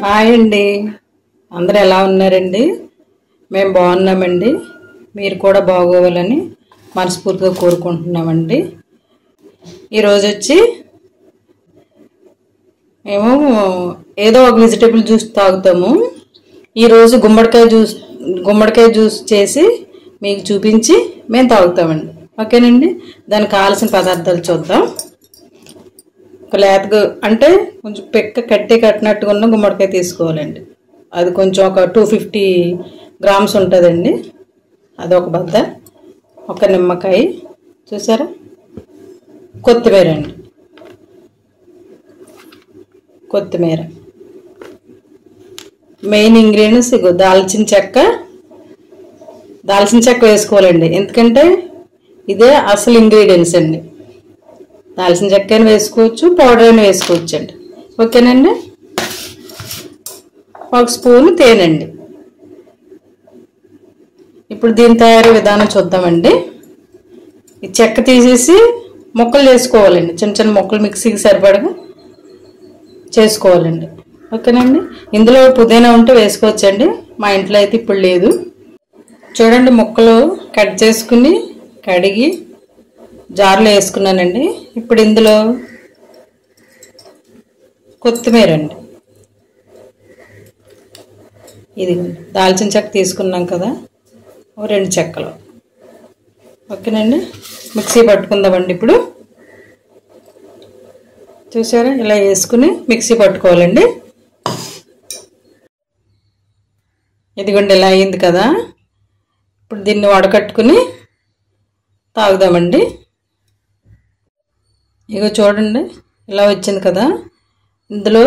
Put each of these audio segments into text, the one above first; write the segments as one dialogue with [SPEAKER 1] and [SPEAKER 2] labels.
[SPEAKER 1] Hi అండి, అందరూ ఎలా ఉన్నారండి? మేము బాగున్నామండి. మీరు కూడా బాగోవాలని మనస్ఫూర్తిగా కోరుకుంటున్నామండి. ఈరోజు వచ్చి మేము ఏదో ఒక వెజిటేబుల్ జ్యూస్ తాగుతాము. ఈరోజు గుమ్మడికాయ జ్యూస్ చేసి మీకు చూపించి మేము తాగుతామండి. ఓకేనండి. దానికి కావాల్సిన పదార్థాలు చూద్దాం. ఒక లేతగా అంటే కొంచెం కట్టినట్టుగా ఉన్న గుమ్మడికాయ తీసుకోవాలండి. అది కొంచెం ఒక 250 గ్రామ్స్ ఉంటుందండి. అదొక బద్ద. ఒక నిమ్మకాయ చూసారా, కొత్తిమీర అండి, కొత్తిమీర. మెయిన్ ఇంగ్రీడియంట్స్ దాల్చిన చెక్క వేసుకోవాలండి. ఎందుకంటే ఇదే అసలు ఇంగ్రీడియంట్స్ అండి. దాల్చిన చెక్క అయినా వేసుకోవచ్చు, పౌడర్ అయినా వేసుకోవచ్చు అండి. ఓకేనండి. ఒక స్పూన్ తేనండి. ఇప్పుడు దీని తయారీ విధానం చూద్దామండి. ఈ చెక్క తీసేసి ముక్కలు చేసుకోవాలండి. చిన్న చిన్న ముక్కలు మిక్సీకి సరిపడగా చేసుకోవాలండి. ఓకేనండి. ఇందులో పుదీనా ఉంటే వేసుకోవచ్చండి. మా ఇంట్లో అయితే ఇప్పుడు లేదు. చూడండి, ముక్కలు కట్ చేసుకుని కడిగి జార్లో వేసుకున్నానండి. ఇప్పుడు ఇందులో కొత్తిమీర అండి, ఇది దాల్చిన చెక్క తీసుకున్నాం కదా, 2 చెక్కలు. ఓకేనండి. మిక్సీ పట్టుకుందామండి. ఇప్పుడు చూసారా, ఇలా వేసుకుని మిక్సీ పట్టుకోవాలండి. ఇదిగోండి, ఇలా అయింది కదా. ఇప్పుడు దీన్ని వడకట్టుకుని తాగుదామండి. ఇగో చూడండి, ఇలా వచ్చింది కదా. ఇందులో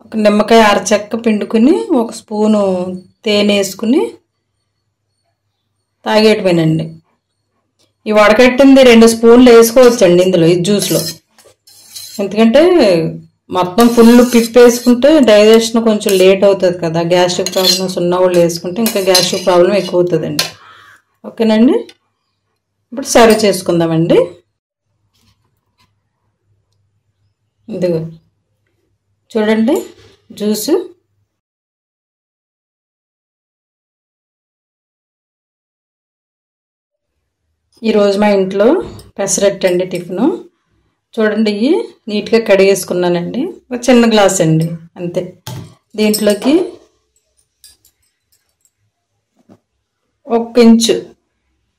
[SPEAKER 1] ఒక నిమ్మకాయ అరచెక్క పిండుకుని ఒక స్పూను తేనె వేసుకుని తాగేయటమేనండి. ఈ వడకట్టింది 2 స్పూన్లు వేసుకోవచ్చండి ఇందులో, ఈ జ్యూస్లో. ఎందుకంటే మొత్తం ఫుల్ వేసుకుంటే డైజెషన్ కొంచెం లేట్ అవుతుంది కదా. గ్యాస్ట్రిక్ ప్రాబ్లమ్స్ ఉన్న వాళ్ళు వేసుకుంటే ఇంకా గ్యాస్ట్రిక్ ప్రాబ్లం ఎక్కువ అవుతుందండి. ఓకేనండి. ఇప్పుడు సర్వ్ చేసుకుందామండి. ఇదిగో చూడండి జ్యూసు. ఈరోజు మా ఇంట్లో పెసరట్టు అండి టిఫిను. చూడండి, ఇవి నీట్గా కడిగేసుకున్నానండి. ఒక చిన్న గ్లాస్ అండి, అంతే. దీంట్లోకి 1 ఇంచు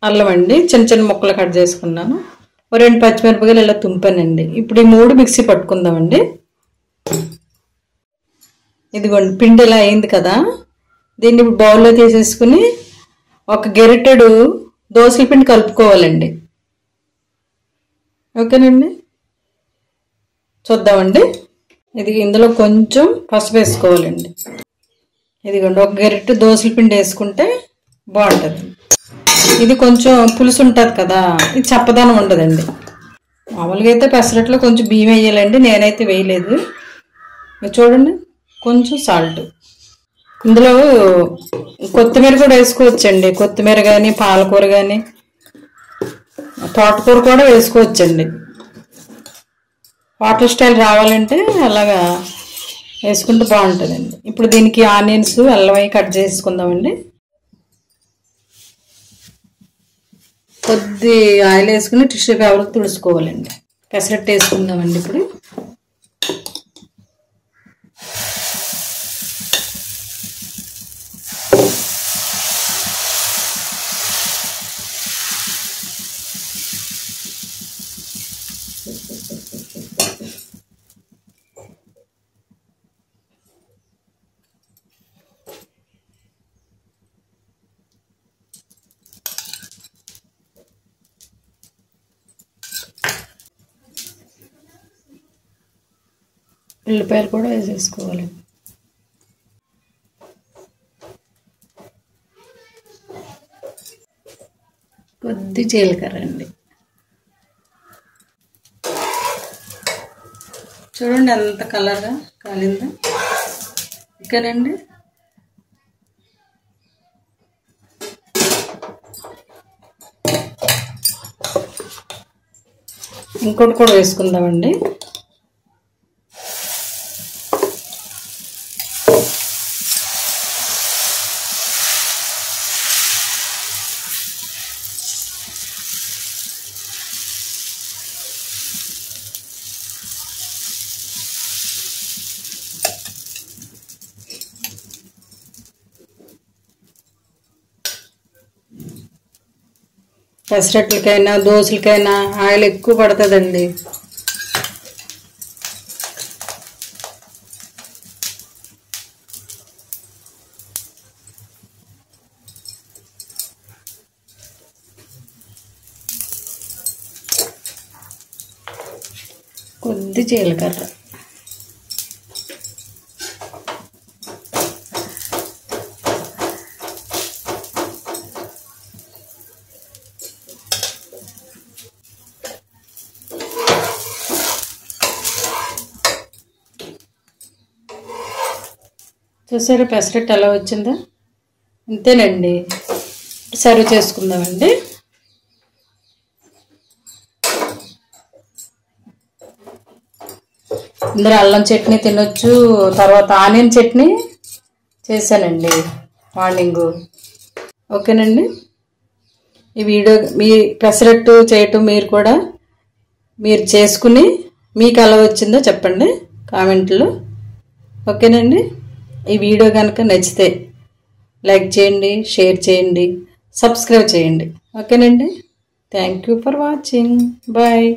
[SPEAKER 1] అల్లం అండి, చిన్న చిన్న ముక్కలు కట్ చేసుకున్నాను. 2 పచ్చిమిరపకాయలు ఇలా తుంపానండి. ఇప్పుడు ఈ 3 మిక్సీ పట్టుకుందామండి. ఇదిగోండి, పిండి ఇలా అయింది కదా. దీన్ని ఇప్పుడు బౌల్లో తీసేసుకుని ఒక గెరిటెడు దోసల పిండి కలుపుకోవాలండి. ఓకేనండి. చూద్దామండి. ఇది ఇందులో కొంచెం పసుపు వేసుకోవాలండి. ఇదిగోండి, ఒక గెరిటె దోసల పిండి వేసుకుంటే బాగుంటుంది. ఇది కొంచెం పులుసు ఉంటుంది కదా, ఇది చప్పదనం ఉండదండి. మామూలుగా అయితే పెసరట్లో కొంచెం బియ్యం వేయాలండి, నేనైతే వేయలేదు. చూడండి, కొంచెం సాల్ట్. ఇందులో కొత్తిమీర కూడా వేసుకోవచ్చండి. కొత్తిమీర కానీ, పాలకూర కానీ, తోటకూర కూడా వేసుకోవచ్చండి. హోటల్ స్టైల్ రావాలంటే అలాగా వేసుకుంటే బాగుంటుందండి. ఇప్పుడు దీనికి ఆనియన్స్, అల్లం కట్ చేసుకుందామండి. కొద్ది ఆయిల్ వేసుకుని టిష్యూ పేపర్ తుడుచుకోవాలండి. పెసరట్టు వేసుకుందామండి. ఇప్పుడు ఉల్లిపాయలు కూడా వేసేసుకోవాలి. కొద్ది జీలకర్ర అండి. చూడండి ఎంత కలర్గా కాలిందో. ఓకేనండి. ఇంకోటి కూడా వేసుకుందామండి. పెసరట్లకైనా దోశలకైనా ఆయిల్ ఎక్కువ పడుతుందండి. కొద్ది జీలకర్ర, చూసారా పెసరట్టు ఎలా వచ్చిందో? అంతేనండి. సర్వ్ చేసుకుందామండి. ఇందులో అల్లం చట్నీ తినొచ్చు. తర్వాత ఆనియన్ చట్నీ చేశానండి మార్నింగు. ఓకేనండి. ఈ వీడియో మీ పెసరట్టు చేయటం మీరు చేసుకుని మీకు ఎలా వచ్చిందో చెప్పండి కామెంట్లో. ఓకేనండి. ఈ వీడియో కనుక నచ్చితే లైక్ చేయండి, షేర్ చేయండి, సబ్స్క్రైబ్ చేయండి. ఓకేనండి. Thank you for watching. Bye.